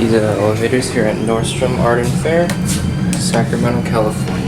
These are the elevators here at Nordstrom-Arden Fair, Sacramento, California.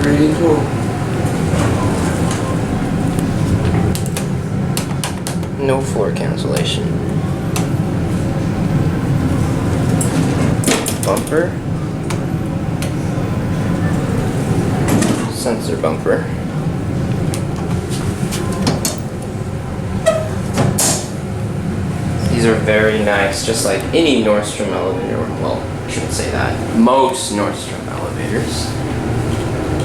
Pretty cool. No floor cancellation. Bumper. Sensor bumper. These are very nice, just like any Nordstrom elevator. Well, I shouldn't say that. Most Nordstrom elevators.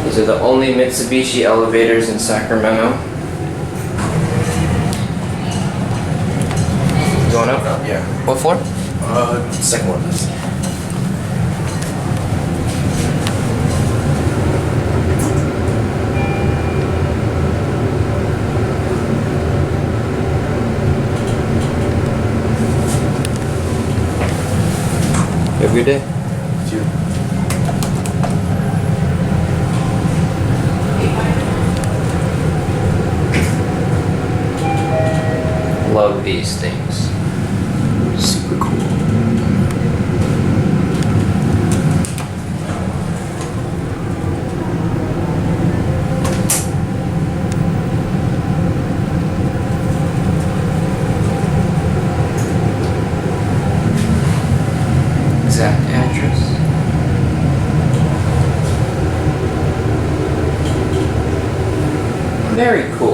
These are the only Mitsubishi elevators in Sacramento. Going up? Yeah. What floor? Second one. Have a good day. You. Love these things. Super cool. Exact address. Very cool.